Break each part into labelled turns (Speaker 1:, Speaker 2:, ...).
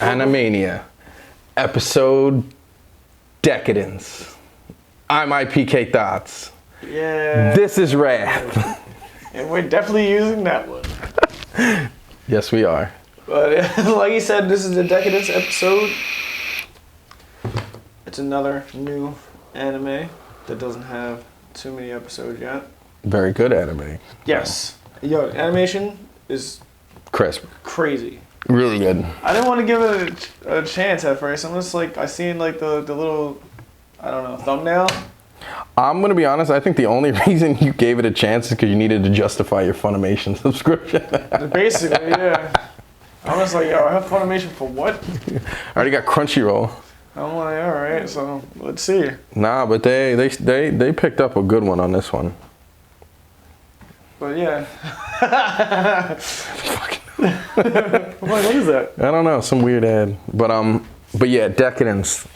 Speaker 1: Animania, episode Deca-Dence. I'm IPK Thoughts.
Speaker 2: Yeah.
Speaker 1: This is Wrath.
Speaker 2: And we're definitely using that one.
Speaker 1: Yes, we are.
Speaker 2: But like you said, this is the Deca-Dence episode. It's another new anime that doesn't have too many episodes yet.
Speaker 1: Very good anime.
Speaker 2: Yes. Yo, animation is
Speaker 1: Crisp.
Speaker 2: crazy.
Speaker 1: Really good.
Speaker 2: I didn't want to give it a chance at first. I'm just like, I seen like the little, I don't know, thumbnail.
Speaker 1: I'm going to be honest, I think the only reason you gave it a chance is because you needed to justify your Funimation subscription.
Speaker 2: Basically, yeah. I was like, yo, I have Funimation for what?
Speaker 1: I already got Crunchyroll.
Speaker 2: I'm like, all right, so let's see.
Speaker 1: Nah, but they picked up a good one on this one.
Speaker 2: But yeah. I'm like, what is that?
Speaker 1: I don't know, some weird ad. But yeah, Deca-Dence.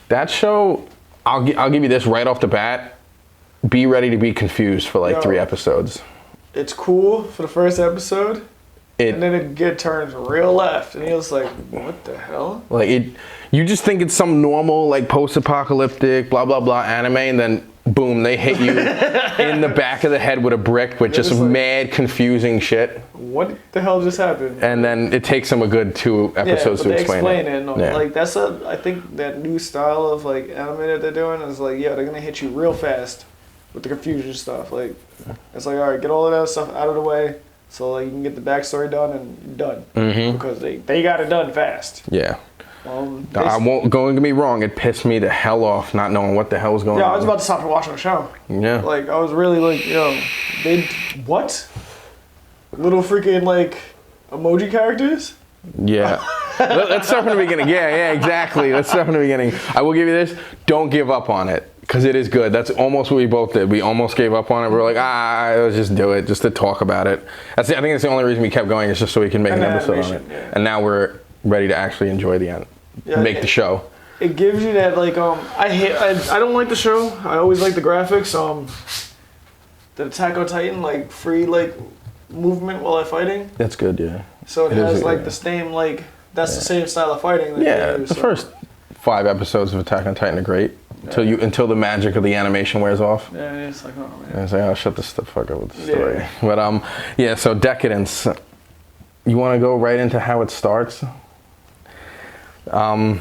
Speaker 1: That show, I'll give you this right off the bat. Be ready to be confused for like 3 episodes.
Speaker 2: It's cool for the first episode, and then it turns real left, and he was like, what the hell?
Speaker 1: Like you just think it's some normal like post-apocalyptic blah blah blah anime, and then boom, they hit you in the back of the head with a brick with just like, mad confusing shit.
Speaker 2: What the hell just happened?
Speaker 1: And then it takes them a good 2 episodes to explain it.
Speaker 2: Yeah. Like I think that new style of like anime that they're doing is like, yeah, they're gonna hit you real fast with the confusion stuff. Like it's like, all right, get all of that stuff out of the way so like you can get the backstory done and you're done. Mm-hmm. Because they got it done fast.
Speaker 1: Yeah. I won't get me wrong, it pissed me the hell off not knowing what the hell was going on.
Speaker 2: Yeah, I was about to stop watching the show.
Speaker 1: Yeah.
Speaker 2: Like I was really like, yo, what? Little freaking like emoji characters?
Speaker 1: Yeah. Let's start from the beginning. Yeah, exactly. Let's start from the beginning. I will give you this. Don't give up on it. Because it is good. That's almost what we both did. We almost gave up on it. We were like, let's just do it, just to talk about it. I think that's the only reason we kept going, is just so we can make an episode on it. Yeah. And now we're ready to actually enjoy the end. Yeah, make the show. It
Speaker 2: gives you that like I don't like the show. I always like the graphics. The Attack on Titan like free like movement while I'm fighting.
Speaker 1: That's good, yeah.
Speaker 2: So it has like the same like the same style of fighting.
Speaker 1: That the first 5 episodes of Attack on Titan are great. Until the magic of the animation wears off.
Speaker 2: Yeah, it's like, oh man.
Speaker 1: And it's like, oh, shut this the fuck up with the story. Yeah. But so Deca-Dence. You want to go right into how it starts? I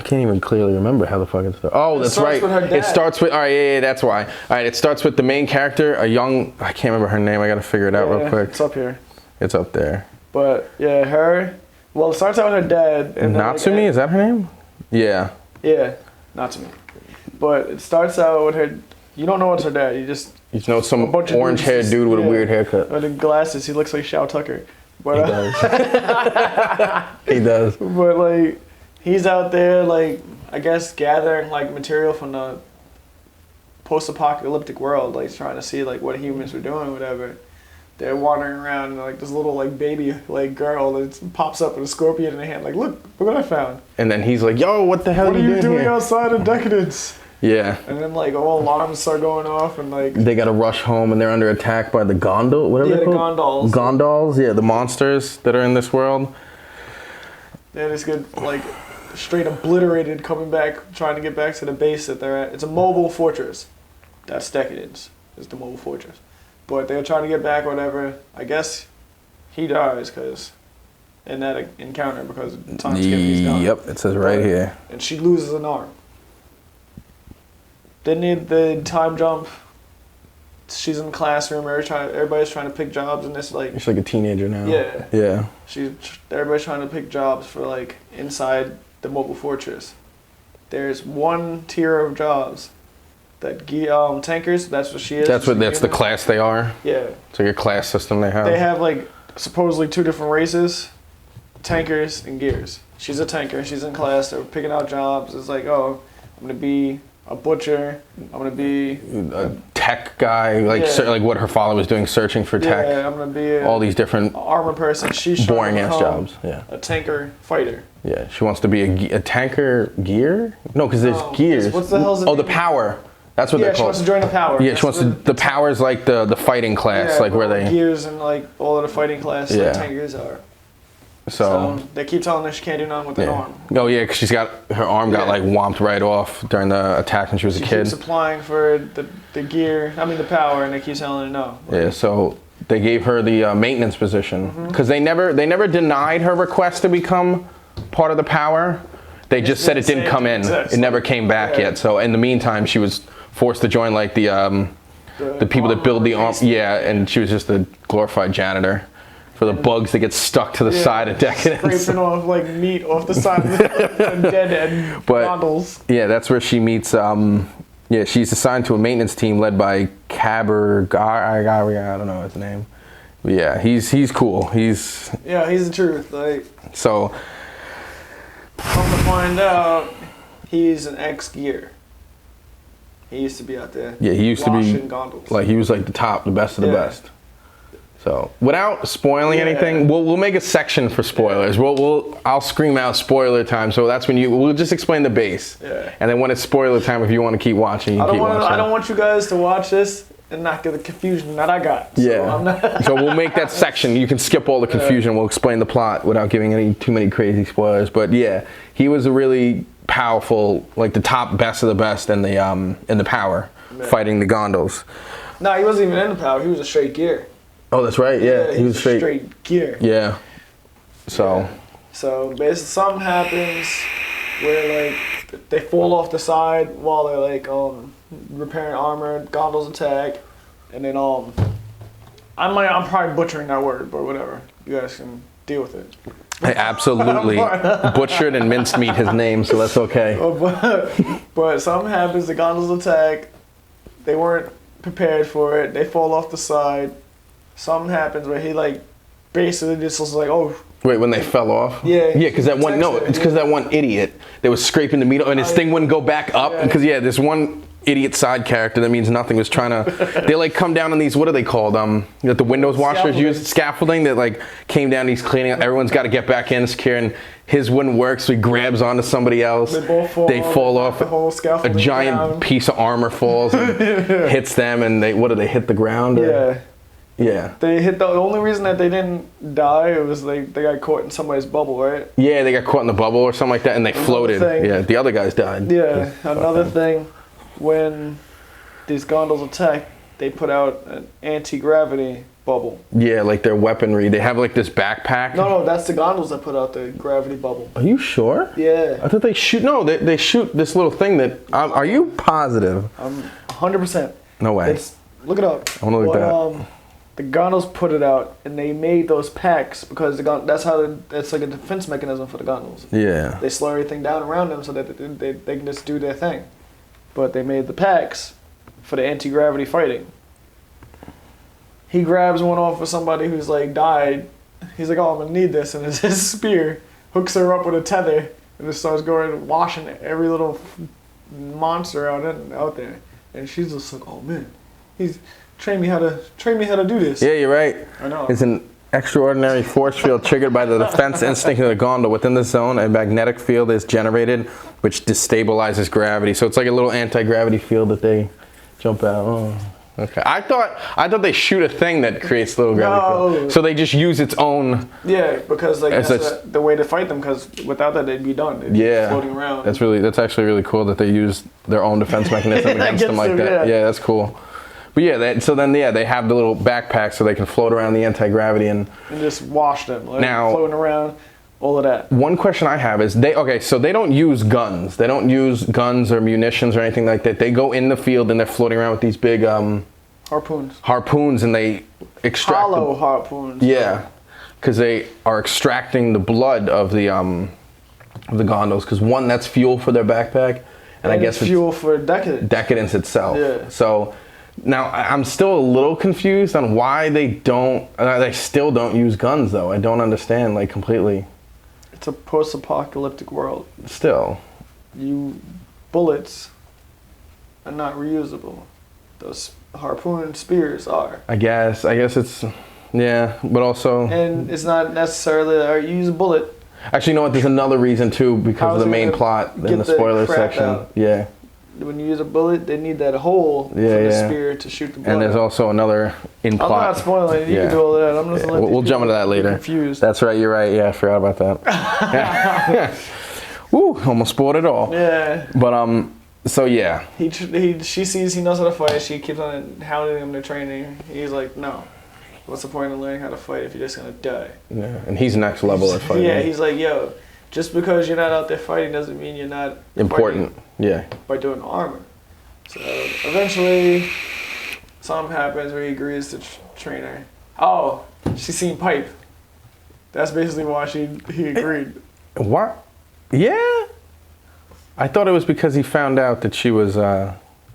Speaker 1: can't even clearly remember how the fuck it starts. Oh, that's right. It starts with, all right, yeah, that's why. All right, it starts with the main character, I can't remember her name. I got to figure it out real quick.
Speaker 2: It's up here.
Speaker 1: It's up there.
Speaker 2: But yeah, it starts out with her dad. And
Speaker 1: Natsumi, is that her name? Yeah.
Speaker 2: Yeah. Natsumi. But it starts out with her. You don't know what's her dad. You
Speaker 1: know some orange-haired dude with a weird haircut.
Speaker 2: With the glasses. He looks like Shao Tucker. But,
Speaker 1: he does. He does.
Speaker 2: But like, he's out there like I guess gathering like material from the post-apocalyptic world, like trying to see like what humans were doing, whatever. They're wandering around and like this little like baby like girl that pops up with a scorpion in her hand. Like, look what I found.
Speaker 1: And then he's like, "Yo, what the hell
Speaker 2: are you doing
Speaker 1: here?
Speaker 2: outside of Deca-Dence?"
Speaker 1: Yeah.
Speaker 2: And then like all alarms start going off and like
Speaker 1: they gotta rush home and they're under attack by the whatever they're called.
Speaker 2: Gondals.
Speaker 1: Gondals, yeah, the monsters that are in this world.
Speaker 2: They just get like straight obliterated coming back, trying to get back to the base that they're at. It's a mobile fortress. That's Deca-Dence. It's the mobile fortress. But they're trying to get back, whatever. I guess he dies in that encounter because time skip he's gone.
Speaker 1: Yep, it says right here.
Speaker 2: And she loses an arm. Then the time jump. She's in the classroom. Everybody's trying to pick jobs, and this like.
Speaker 1: She's like a teenager now.
Speaker 2: Yeah.
Speaker 1: Yeah.
Speaker 2: Everybody's trying to pick jobs for like inside the mobile fortress. There's one tier of jobs. That tankers, that's what she is.
Speaker 1: That's the class they are.
Speaker 2: Yeah.
Speaker 1: It's like a class system they have.
Speaker 2: They have like supposedly 2 different races, tankers and gears. She's a tanker. She's in class. They're picking out jobs. It's like, oh, I'm gonna be a butcher. I'm gonna be
Speaker 1: a tech guy, like what her father was doing, searching for tech.
Speaker 2: Yeah, I'm gonna be
Speaker 1: all these different
Speaker 2: armor person. She's
Speaker 1: boring ass jobs. Yeah.
Speaker 2: A tanker fighter.
Speaker 1: Yeah, she wants to be a tanker gear. No, because there's gears.
Speaker 2: What's the hell's
Speaker 1: the power. That's what they're called.
Speaker 2: She wants to join the power.
Speaker 1: Yeah, she wants the power's like the fighting class, like where they
Speaker 2: gears and like all of the fighting class like tankers are.
Speaker 1: So
Speaker 2: they keep telling her she can't do nothing with an arm.
Speaker 1: Oh yeah, because her arm got like whomped right off during the attack when she was a kid.
Speaker 2: She keeps applying for the gear, the power, and they keep telling her no.
Speaker 1: Yeah, so they gave her the maintenance position because they never denied her request to become part of the power. They just said it didn't come in. It never came back yet. So in the meantime, she was forced to join like the people that build the arm. Yeah, and she was just a glorified janitor for the bugs that get stuck to the side of Deca-Dence.
Speaker 2: Scraping off like meat off the side of the dead end gondolas.
Speaker 1: Yeah, that's where she meets. She's assigned to a maintenance team led by I don't know his name. But yeah, he's cool. He's
Speaker 2: the truth. Like
Speaker 1: so.
Speaker 2: Come to find out, he's an ex-gear. He used to be out there.
Speaker 1: Yeah, he used to be
Speaker 2: gondolas.
Speaker 1: like he was like the best of the best. So without spoiling anything, we'll make a section for spoilers. I'll scream out spoiler time. So that's when we'll just explain the base.
Speaker 2: Yeah.
Speaker 1: And then when it's spoiler time, if you want to keep watching, you keep watching.
Speaker 2: I don't want you guys to watch this and not get the confusion that I got. So
Speaker 1: So we'll make that section. You can skip all the confusion. We'll explain the plot without giving too many crazy spoilers. But yeah, he was a really powerful, like the top best of the best in the power, fighting the gondolas.
Speaker 2: No, he wasn't even in the power. He was a straight gear.
Speaker 1: Oh, that's right. Yeah, he was
Speaker 2: straight gear.
Speaker 1: Yeah. So
Speaker 2: basically, something happens where like they fall off the side while they're like repairing armor. Gondolas attack, and then I'm probably butchering that word, but whatever. You guys can deal with it.
Speaker 1: I absolutely butchered and minced meat his name, so that's okay.
Speaker 2: But something happens. The gondolas attack. They weren't prepared for it. They fall off the side. Something happens where he like basically just was like, oh.
Speaker 1: Wait, when they fell off?
Speaker 2: Yeah.
Speaker 1: Yeah, because that one. No, it's because that one idiot that was scraping the meat and his thing wouldn't go back up because this one idiot side character that means nothing was trying to. They like come down on these. What are they called? That the windows washers use scaffolding that like came down. He's cleaning. Everyone's got to get back in secure, and his wouldn't work, so he grabs onto somebody else.
Speaker 2: They both fall.
Speaker 1: They fall off.
Speaker 2: The whole scaffolding.
Speaker 1: A giant piece of armor falls and hits them, and they hit the ground? Yeah.
Speaker 2: They hit the only reason that they didn't die was they got caught in somebody's bubble, right?
Speaker 1: Yeah, they got caught in the bubble or something like that, and they floated. Yeah, the other guys died.
Speaker 2: Yeah, another thing, when these gondolas attack, they put out an anti-gravity bubble.
Speaker 1: Yeah, like their weaponry. They have like this backpack.
Speaker 2: No, that's the gondolas that put out the gravity bubble.
Speaker 1: Are you sure?
Speaker 2: Yeah.
Speaker 1: I thought they shoot. No, they shoot this little thing that. Are you positive?
Speaker 2: I'm 100%.
Speaker 1: No way.
Speaker 2: Look it up.
Speaker 1: I want to look that.
Speaker 2: The gondolas put it out, and they made those packs because that's like a defense mechanism for the gondolas.
Speaker 1: Yeah.
Speaker 2: They slow everything down around them so that they can just do their thing. But they made the packs for the anti-gravity fighting. He grabs one off of somebody who's like died. He's like, oh, I'm gonna need this, and it's his spear. Hooks her up with a tether and just starts going washing every little monster out there. And she's just like, oh man, he's train me how to do this.
Speaker 1: Yeah, you're right.
Speaker 2: I know.
Speaker 1: It's an extraordinary force field triggered by the defense instinct of the gondola. Within the zone, a magnetic field is generated, which destabilizes gravity. So it's like a little anti-gravity field that they jump out. Oh, okay. I thought they shoot a thing that creates little gravity field. So they just use its own.
Speaker 2: Yeah, because like that's the way to fight them. Because without that, they'd be done. They'd be floating around.
Speaker 1: That's actually really cool that they use their own defense mechanism against them like that. Yeah, that's cool. But yeah, they have the little backpack so they can float around the anti-gravity and
Speaker 2: just wash them. Like floating around, all of that.
Speaker 1: One question I have is so they don't use guns. They don't use guns or munitions or anything like that. They go in the field and they're floating around with these big harpoons and they extract
Speaker 2: hollow harpoons.
Speaker 1: Yeah, because they are extracting the blood of the gondolas. Because one, that's fuel for their backpack, and I guess it's
Speaker 2: fuel for Deca-Dence
Speaker 1: itself.
Speaker 2: Yeah.
Speaker 1: So. Now, I'm still a little confused on why they still don't use guns, though. I don't understand, like, completely.
Speaker 2: It's a post-apocalyptic world.
Speaker 1: Still.
Speaker 2: Bullets are not reusable. Those harpoon and spears are.
Speaker 1: I guess it's, yeah, but also.
Speaker 2: And it's not necessarily, you use a bullet.
Speaker 1: Actually, you know what, there's another reason, too, because of the main plot in the spoiler section.
Speaker 2: Out?
Speaker 1: Yeah.
Speaker 2: when you use a bullet, they need that hole for the spear to shoot the bullet.
Speaker 1: And there's also another in plot.
Speaker 2: I'm not spoiling it. You can do all that. I'm just letting
Speaker 1: We'll jump into that later.
Speaker 2: Confused.
Speaker 1: That's right. You're right. Yeah, I forgot about that. Woo! Almost spoiled it all.
Speaker 2: Yeah.
Speaker 1: But so yeah.
Speaker 2: She sees he knows how to fight. She keeps on hounding him to training. He's like, no. What's the point of learning how to fight if you're just gonna die?
Speaker 1: Yeah. And he's next level at fighting.
Speaker 2: Yeah. He's like, yo, just because you're not out there fighting doesn't mean you're not
Speaker 1: important. Yeah.
Speaker 2: By doing armor. So eventually, something happens where he agrees to train her. Oh, she's seen pipe. That's basically why he agreed.
Speaker 1: What? Yeah. I thought it was because he found out that she was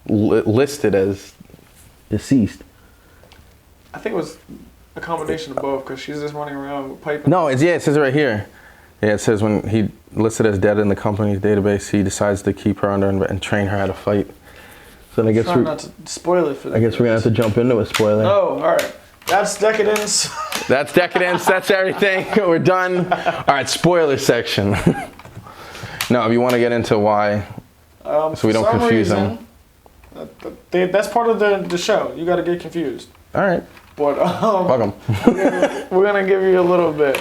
Speaker 1: listed as deceased.
Speaker 2: I think it was a combination of both because she's just running around with pipe.
Speaker 1: No, it says right here. Yeah, it says when he listed as dead in the company's database, he decides to keep her under and train her how to fight. So then I guess
Speaker 2: not to spoil it for them.
Speaker 1: I guess we're gonna have to jump into a spoiler.
Speaker 2: Oh, all right. That's Decadence.
Speaker 1: That's Decadence. That's everything. We're done. All right, spoiler section. No, if you want to get into why, so we don't confuse them.
Speaker 2: That's part of the show. You got to get confused.
Speaker 1: All right.
Speaker 2: But
Speaker 1: welcome.
Speaker 2: we're gonna give you a little bit.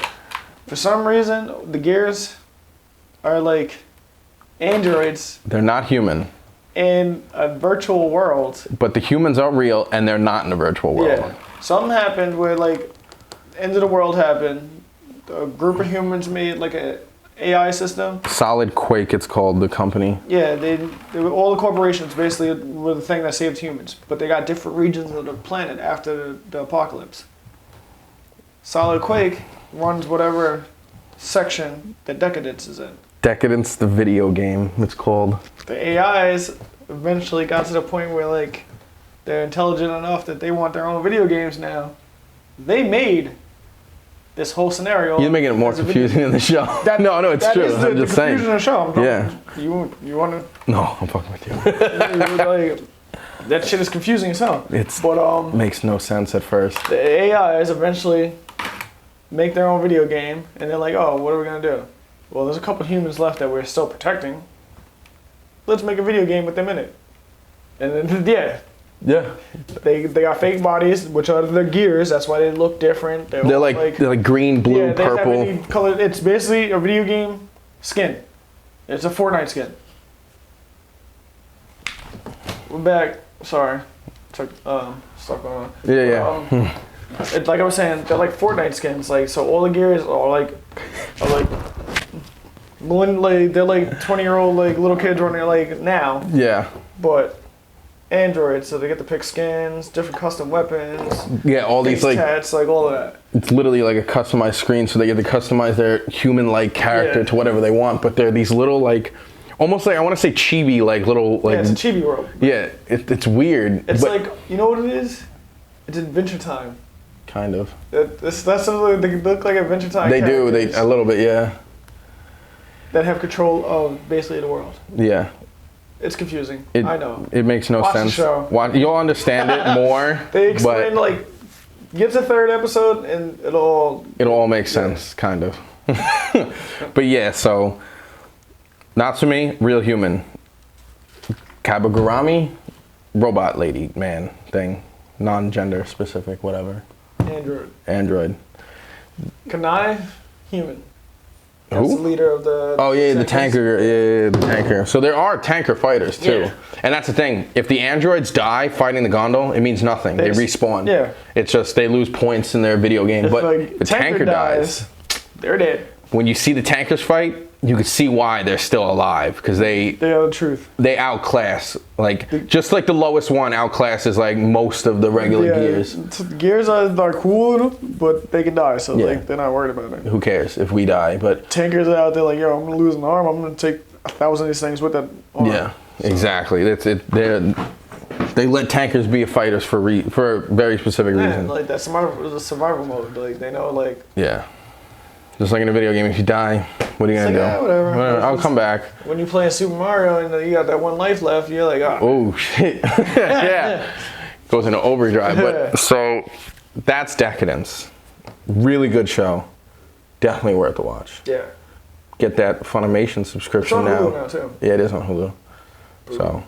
Speaker 2: For some reason, the gears are like androids.
Speaker 1: They're not human.
Speaker 2: In a virtual world.
Speaker 1: But the humans are real, and they're not in a virtual world.
Speaker 2: Yeah. Something happened where like, end of the world happened. A group of humans made like a AI system.
Speaker 1: Solid Quake, it's called, the company.
Speaker 2: Yeah, they were, all the corporations basically were the thing that saved humans, but they got different regions of the planet after the apocalypse. Solid Quake runs whatever section that Decadence is in.
Speaker 1: Decadence, the video game, it's called.
Speaker 2: The AIs eventually got to the point where like they're intelligent enough that they want their own video games now. They made this whole scenario.
Speaker 1: You're making it more confusing in the show. No, it's true. I'm just saying.
Speaker 2: Confusion in the show.
Speaker 1: Yeah.
Speaker 2: You want to?
Speaker 1: No, I'm fucking with you.
Speaker 2: Like, that shit is confusing as hell. But
Speaker 1: makes no sense at first.
Speaker 2: The AIs eventually make their own video game, and they're like, oh, what are we gonna do? Well, there's a couple humans left that we're still protecting. Let's make a video game with them in it. And then
Speaker 1: yeah.
Speaker 2: They got fake bodies, which are their gears. That's why they look different. They're
Speaker 1: like green, blue, purple.
Speaker 2: Have any color. It's basically a video game skin. It's a Fortnite skin. We're back. Sorry, stuck on.
Speaker 1: Yeah.
Speaker 2: It's like I was saying, they're like Fortnite skins. Like so, all the gears are like they're like 20-year-old like little kids running like now.
Speaker 1: Yeah.
Speaker 2: But androids, so they get to pick skins, different custom weapons.
Speaker 1: Yeah, all these like
Speaker 2: tats, like all of that.
Speaker 1: It's literally like a customized screen, so they get to customize their human-like character to whatever they want. But they're these little like, almost like I want to say chibi, like little like.
Speaker 2: Yeah, it's a chibi world.
Speaker 1: Yeah, it's weird.
Speaker 2: It's like, you know what it is? It's Adventure Time.
Speaker 1: Kind of.
Speaker 2: That's something they look like Adventure Time.
Speaker 1: They do. They a little bit, yeah.
Speaker 2: That have control of basically the world.
Speaker 1: Yeah.
Speaker 2: It's confusing. I know.
Speaker 1: It makes no sense.
Speaker 2: The show.
Speaker 1: You'll understand it more.
Speaker 2: They explain like, get to the third episode and it'll all
Speaker 1: make sense, kind of. But yeah, so Natsumi, real human. Kabagurami, robot lady, man, thing, non-gender specific, whatever. Android.
Speaker 2: Kanai, human. That's the leader of the...
Speaker 1: Oh, yeah, the tanker. Yeah, the tanker. So there are tanker fighters, too. Yeah. And that's the thing. If the androids die fighting the gondol, it means nothing. They respawn. Yeah. It's just they lose points in their video game. But like, the tanker dies,
Speaker 2: they're dead.
Speaker 1: When you see the tankers fight, you can see why they're still alive. Because they
Speaker 2: are the truth.
Speaker 1: They outclass. Like, just like the lowest one outclasses, like, most of the regular gears.
Speaker 2: Gears are cool, but they can die. So, like, they're not worried about it.
Speaker 1: Who cares if we die? But
Speaker 2: tankers are out there like, yo, I'm going to lose an arm. I'm going to take 1,000 of these things with that arm.
Speaker 1: Yeah, exactly. They let tankers be fighters for a very specific reason.
Speaker 2: Like, that's a survival mode. Like, they know, like...
Speaker 1: Yeah. Just like in a video game, if you die, what are you gonna do?
Speaker 2: Yeah, whatever.
Speaker 1: I'll come back.
Speaker 2: When you play Super Mario and you got that one life left, you're like,
Speaker 1: oh shit. Yeah. Goes into overdrive. But so that's Decadence. Really good show. Definitely worth a watch.
Speaker 2: Yeah.
Speaker 1: Get that Funimation subscription
Speaker 2: now. It's on Hulu now too.
Speaker 1: Yeah, it is on Hulu. So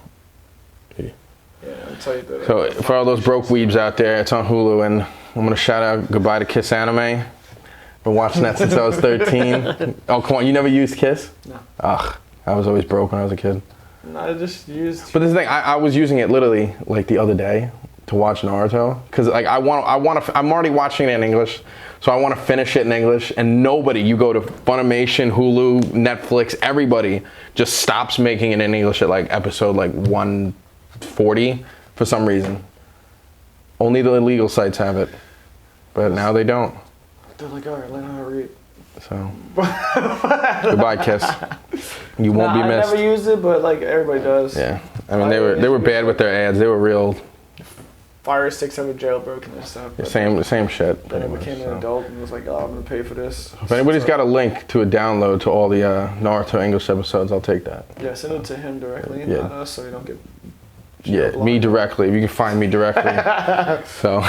Speaker 2: Yeah, I'll tell you that.
Speaker 1: So for all those broke weebs out there, it's on Hulu, and I'm gonna shout out goodbye to Kiss Anime. Been watching that since I was 13. Oh, come on, you never used Kiss?
Speaker 2: No.
Speaker 1: Ugh, I was always broke when I was a kid.
Speaker 2: No, I just used.
Speaker 1: But this thing, I was using it literally like the other day to watch Naruto, because like I'm already watching it in English, so I want to finish it in English. And nobody, you go to Funimation, Hulu, Netflix, everybody just stops making it in English at like episode like 140 for some reason. Only the illegal sites have it, but now they don't.
Speaker 2: They're like, all right, learn how to read.
Speaker 1: So goodbye, Kiss. You won't be missed.
Speaker 2: I never used it, but like everybody does.
Speaker 1: Yeah, I mean they were bad with their ads. They were real.
Speaker 2: Fire sticks have a jailbroken and stuff.
Speaker 1: Same shit.
Speaker 2: Then I became an adult and was like, oh, I'm gonna pay for this.
Speaker 1: If anybody's got a link to a download to all the Naruto English episodes, I'll take that.
Speaker 2: Yeah, send it to him directly, not us, so you don't get.
Speaker 1: Yeah, me directly. If you can find me directly. So,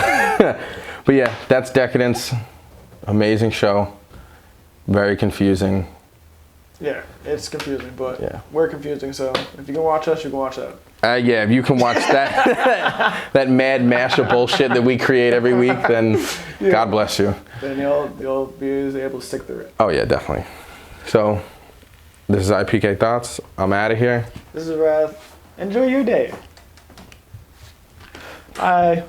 Speaker 1: but yeah, that's Deca-Dence. Amazing show. Very confusing.
Speaker 2: Yeah, it's confusing, but
Speaker 1: yeah.
Speaker 2: We're confusing. So if you can watch us, you can watch that.
Speaker 1: Yeah, if you can watch that that mad mash of bullshit that we create every week, then God bless you.
Speaker 2: Then you'll be able to stick through it.
Speaker 1: Oh yeah, definitely. So this is IPK Thoughts. I'm out of here.
Speaker 2: This is Wrath. Enjoy your day. Bye.